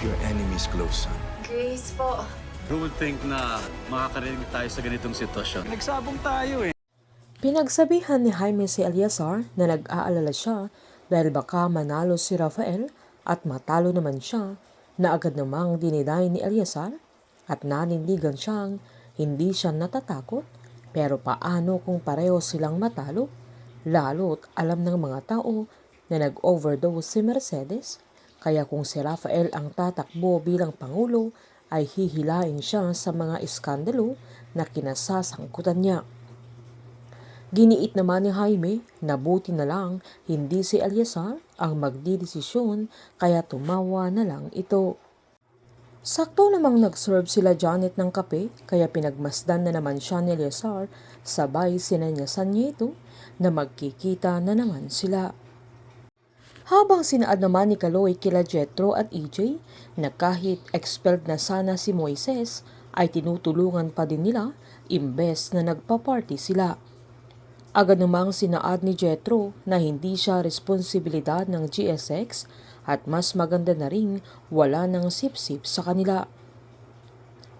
your enemy's close, son. Grace po. Who would think na makakarinig tayo sa ganitong sitwasyon? Nagsabong tayo eh. Pinagsabihan ni Jaime si Eleazar na nag-aalala siya dahil baka manalo si Rafael at matalo naman siya, na agad namang diniday ni Eleazar at nanindigan siyang hindi siya natatakot. Pero paano kung pareho silang matalo? Lalo't alam ng mga tao na nag-overdose si Mercedes, kaya kung si Rafael ang tatakbo bilang Pangulo ay hihilain siya sa mga iskandalo na kinasasangkutan niya. Giniit naman ni Jaime na buti na lang hindi si Eleazar ang magdidesisyon, kaya tumawa na lang ito. Sakto namang nag-serve sila Janet ng kape, kaya pinagmasdan na naman siya ni Eleazar, sabay sinanyasan niya ito na magkikita na naman sila. Habang sinaad naman ni Kaloy kila Jethro at EJ na kahit expelled na sana si Moises ay tinutulungan pa din nila imbes na nagpa-party sila. Agad namang sinaad ni Jethro na hindi siya responsibilidad ng GSX at mas maganda na ring wala ng sip-sip sa kanila.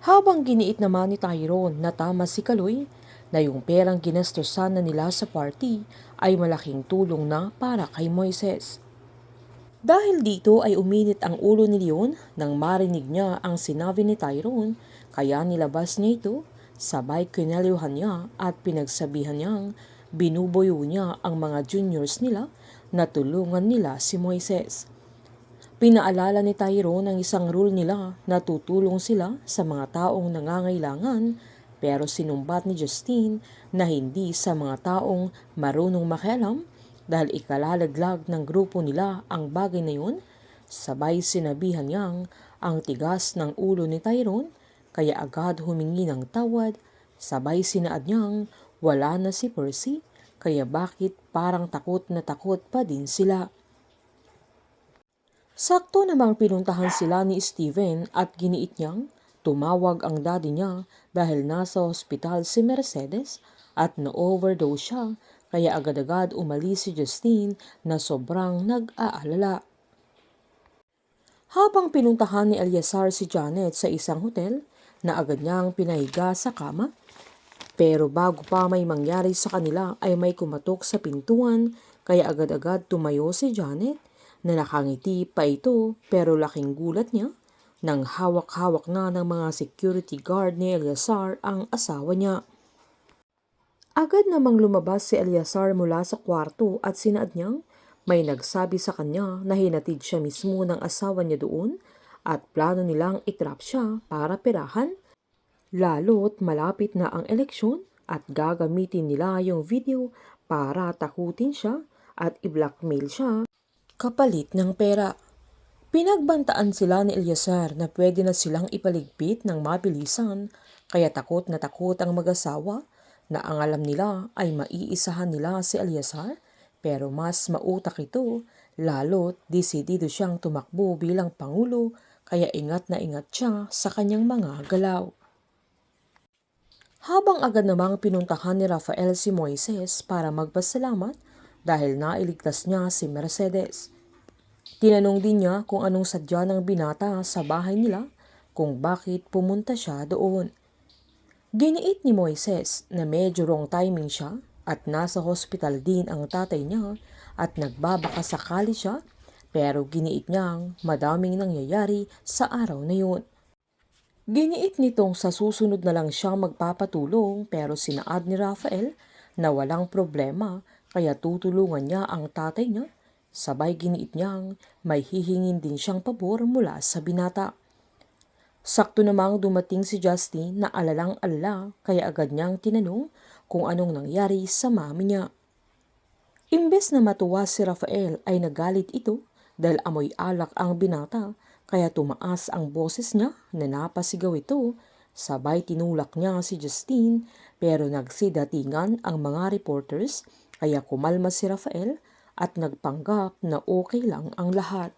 Habang giniit naman ni Tyrone na tama si Kaloy na yung perang ginastosan na nila sa party ay malaking tulong na para kay Moises. Dahil dito ay uminit ang ulo ni Leon nang marinig niya ang sinabi ni Tyrone, kaya nilabas niya ito, sabay kinelyuhan niya at pinagsabihan niyang binubuyo niya ang mga juniors nila na tulungan nila si Moises. Pinaalala ni Tyrone ang isang rule nila na tutulong sila sa mga taong nangangailangan, pero sinumbat ni Justine na hindi sa mga taong marunong makialam dahil ikalalaglag ng grupo nila ang bagay na yun. Sabay sinabihan niyang ang tigas ng ulo ni Tyrone, kaya agad humingi ng tawad. Sabay sinaad niyang wala na si Percy, kaya bakit parang takot na takot pa din sila. Sakto namang pinuntahan sila ni Steven at giniit niyang tumawag ang daddy niya dahil nasa ospital si Mercedes at na-overdose siya, kaya agad-agad umalis si Justine na sobrang nag-aalala. Habang pinuntahan ni Eleazar si Janet sa isang hotel, na agad niyang pinahiga sa kama. Pero bago pa may mangyari sa kanila ay may kumatok sa pintuan, kaya agad-agad tumayo si Janet na nakangiti pa ito, pero laking gulat niya nang hawak-hawak na ng mga security guard ni Eleazar ang asawa niya. Agad namang lumabas si Eleazar mula sa kwarto at sinaad niyang may nagsabi sa kanya na hinatid siya mismo ng asawa niya doon at plano nilang itrap siya para perahan. Lalo't malapit na ang eleksyon at gagamitin nila yung video para takutin siya at i-blackmail siya kapalit ng pera. Pinagbantaan sila ni Eleazar na pwede na silang ipaligpit ng mabilisan, kaya takot na takot ang mag-asawa na ang alam nila ay maiisahan nila si Eleazar, pero mas mautak ito, lalo't desidido siyang tumakbo bilang Pangulo, kaya ingat na ingat siya sa kanyang mga galaw. Habang agad namang pinuntahan ni Rafael si Moises para magpasalamat dahil nailigtas niya si Mercedes. Tinanong din niya kung anong sadya ng binata sa bahay nila, kung bakit pumunta siya doon. Giniit ni Moises na medyo wrong timing siya at nasa hospital din ang tatay niya at nagbabaka sakali siya, pero giniit niyang madaming nangyayari sa araw na yun. Giniit nitong sa susunod na lang siyang magpapatulong, pero sinaad ni Rafael na walang problema, kaya tutulungan niya ang tatay niya. Sabay giniit niyang may hihingin din siyang pabor mula sa binata. Sakto namang dumating si Justine na alalang-alala, kaya agad niyang tinanong kung anong nangyari sa mami niya. Imbes na matuwa si Rafael ay nagalit ito dahil amoy alak ang binata, kaya tumaas ang boses niya na napasigaw ito. Sabay tinulak niya si Justine, pero nagsidatingan ang mga reporters, kaya kumalma si Rafael at nagpanggap na okay lang ang lahat.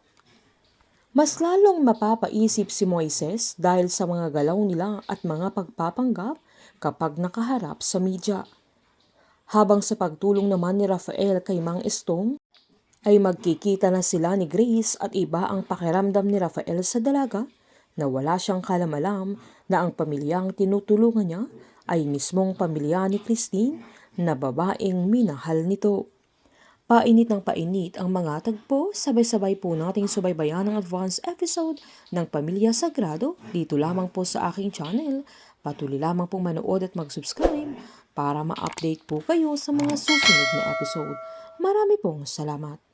Mas lalong mapapaisip si Moises dahil sa mga galaw nila at mga pagpapanggap kapag nakaharap sa media. Habang sa pagtulong naman ni Rafael kay Mang Estong, ay magkikita na sila ni Grace at iba ang pakiramdam ni Rafael sa dalaga na wala siyang kalamalam na ang pamilyang tinutulungan niya ay mismong pamilya ni Christine na babaeng minahal nito. Painit ng painit ang mga tagpo, sabay-sabay po nating subaybayan ang advance episode ng Pamilya Sagrado dito lamang po sa aking channel. Patuloy lamang pong manood at mag-subscribe para ma-update po kayo sa mga susunod na episode. Marami pong salamat.